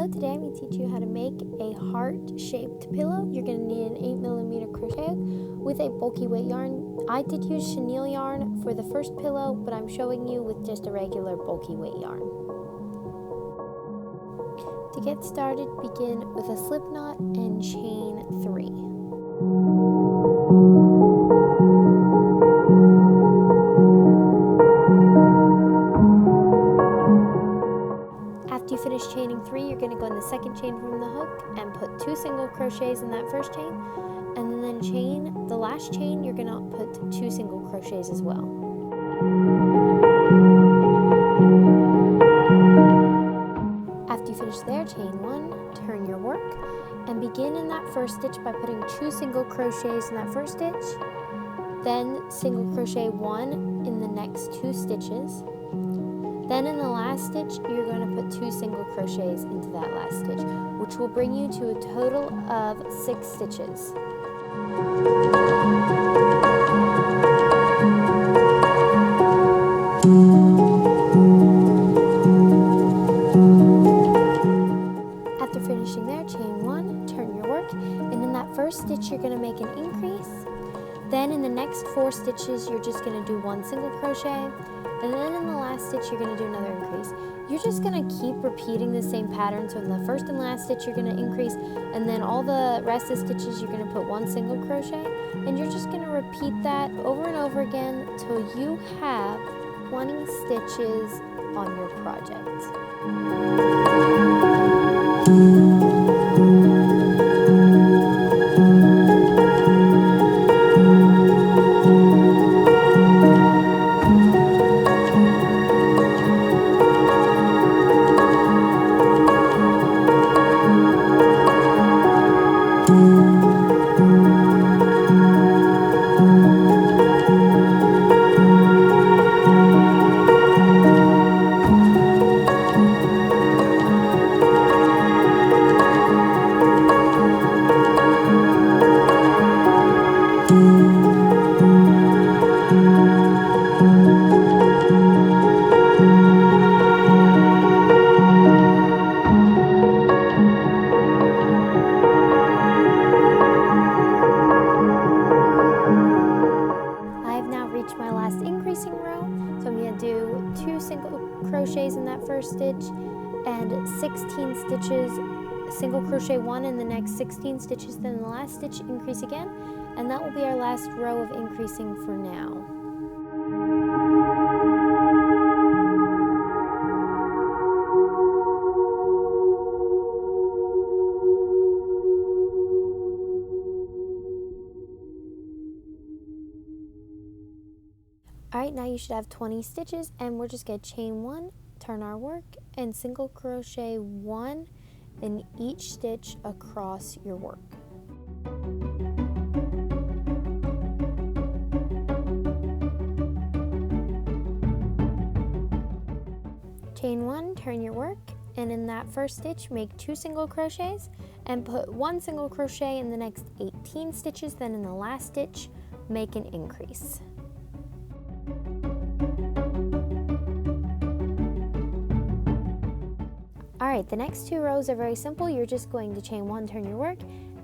So today I'm going to teach you how to make a heart-shaped pillow. You're going to need an 8mm crochet hook with a bulky weight yarn. I did use chenille yarn for the first pillow, but I'm showing you with just a regular bulky weight yarn. To get started, begin with a slip knot and chain 3. After you finish chaining 3, you're going to go in the second chain from the hook and put 2 single crochets in that first chain, and then chain the last chain. You're going to put 2 single crochets as well. After you finish there, chain 1, turn your work, and begin in that first stitch by putting 2 single crochets in that first stitch, then single crochet 1 in the next 2 stitches. Then in the last stitch, you're going to put 2 single crochets into that last stitch, which will bring you to a total of 6 stitches. After finishing there, chain 1, turn your work, and in that first stitch, you're going to make an increase. Then in the next 4 stitches, you're just going to do 1 single crochet. And then in the last stitch, you're going to do another increase. You're just going to keep repeating the same pattern. So in the first and last stitch, you're going to increase. And then all the rest of the stitches, you're going to put 1 single crochet. And you're just going to repeat that over and over again until you have 20 stitches on your project. My last increasing row, so I'm going to do 2 single crochets in that first stitch and 16 stitches, single crochet 1 in the next 16 stitches, then the last stitch increase again, and that will be our last row of increasing for now. Alright, now you should have 20 stitches, and we're just going to chain 1, turn our work, and single crochet 1 in each stitch across your work. Chain 1, turn your work, and in that first stitch, make 2 single crochets, and put 1 single crochet in the next 18 stitches, then in the last stitch, make an increase. Alright, the next 2 rows are very simple. You're just going to chain 1, turn your work,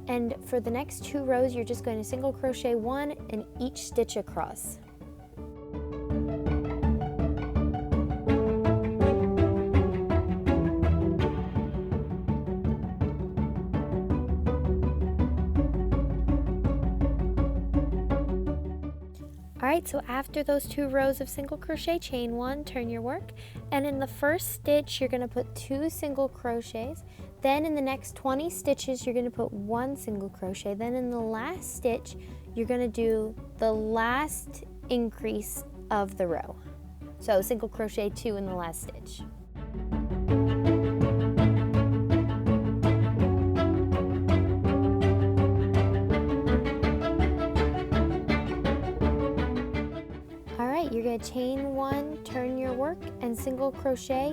and for the next 2 rows, you're just going to single crochet 1 in each stitch across. Alright, so after those 2 rows of single crochet, chain 1, turn your work, and in the first stitch you're going to put 2 single crochets, then in the next 20 stitches you're going to put 1 single crochet, then in the last stitch you're going to do the last increase of the row. So single crochet 2 in the last stitch. You're going to chain 1, turn your work, and single crochet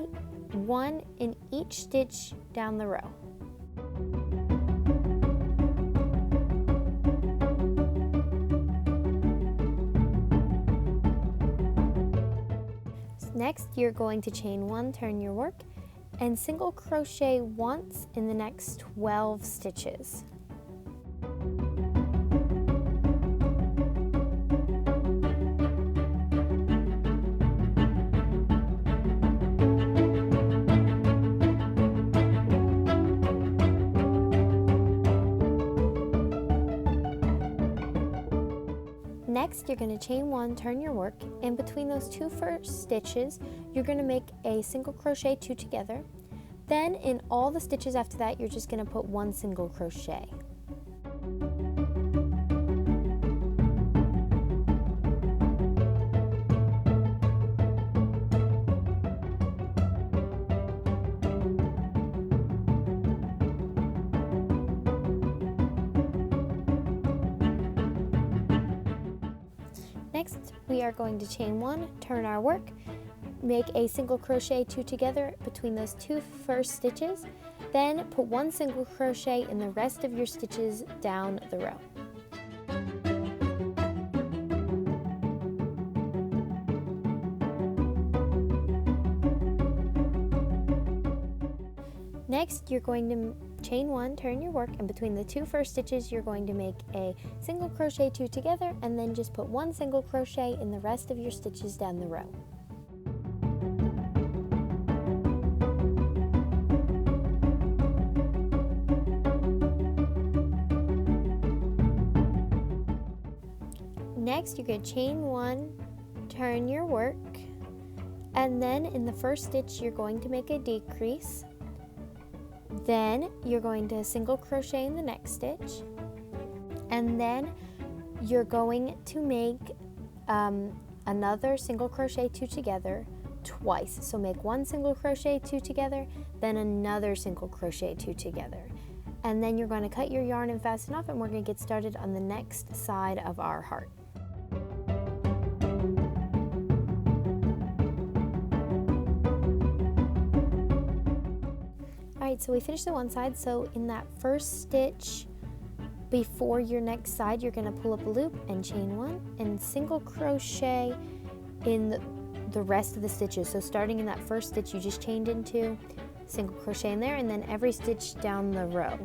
1 in each stitch down the row. Next, you're going to chain 1, turn your work, and single crochet once in the next 12 stitches. Next, you're going to chain one, turn your work, and between those two first stitches, you're going to make a single crochet two together. Then in all the stitches after that, you're just going to put one single crochet. Next, we are going to chain one, turn our work, make a single crochet two together between those two first stitches, then put one single crochet in the rest of your stitches down the row. Next, you're going to chain one, turn your work, and between the two first stitches, you're going to make a single crochet two together, and then just put one single crochet in the rest of your stitches down the row. Next, you're going to chain one, turn your work, and then in the first stitch, you're going to make a decrease. Then you're going to single crochet in the next stitch, and then you're going to make another single crochet two together twice. So make one single crochet two together, then another single crochet two together, and then you're going to cut your yarn and fasten off, and we're going to get started on the next side of our heart. Alright, so we finished the one side. So in that first stitch before your next side, you're going to pull up a loop and chain one and single crochet in the rest of the stitches. So starting in that first stitch you just chained into, single crochet in there, and then every stitch down the row.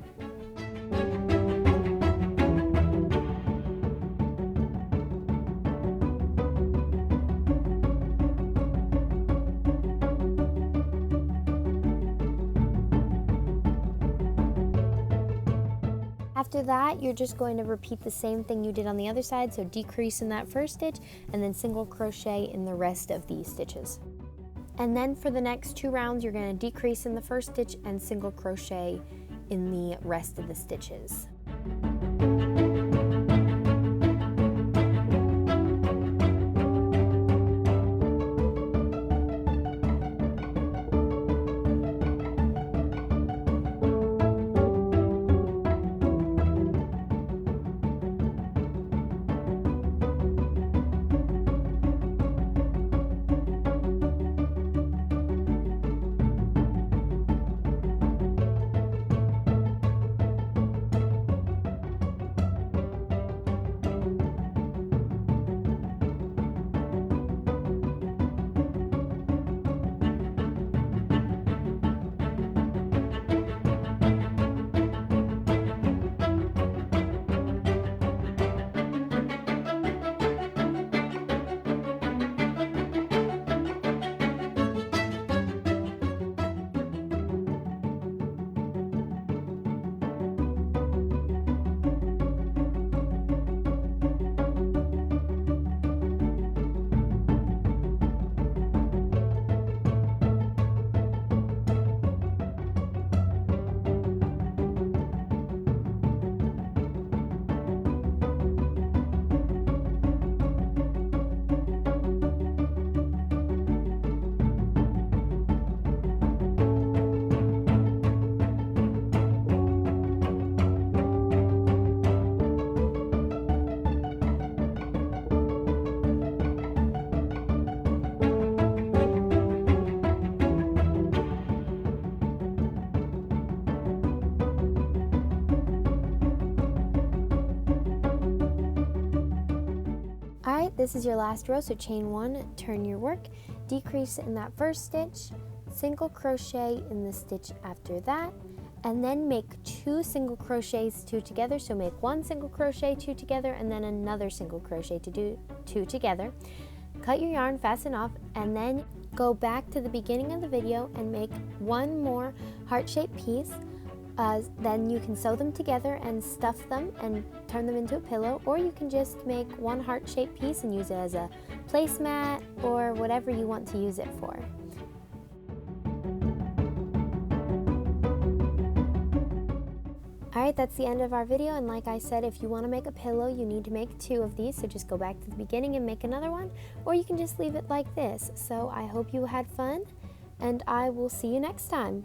After that, you're just going to repeat the same thing you did on the other side, so decrease in that first stitch and then single crochet in the rest of these stitches. And then for the next two rounds, you're going to decrease in the first stitch and single crochet in the rest of the stitches. Alright, this is your last row, so chain one, turn your work, decrease in that first stitch, single crochet in the stitch after that, and then make 2 single crochets, 2 together. So make 1 single crochet, 2 together, and then another single crochet to do 2 together. Cut your yarn, fasten off, and then go back to the beginning of the video and make 1 more heart-shaped piece. Then you can sew them together and stuff them and turn them into a pillow, or you can just make 1 heart-shaped piece and use it as a placemat or whatever you want to use it for. Alright, that's the end of our video, and like I said, if you want to make a pillow, you need to make 2 of these, so just go back to the beginning and make another one, or you can just leave it like this. So I hope you had fun, and I will see you next time.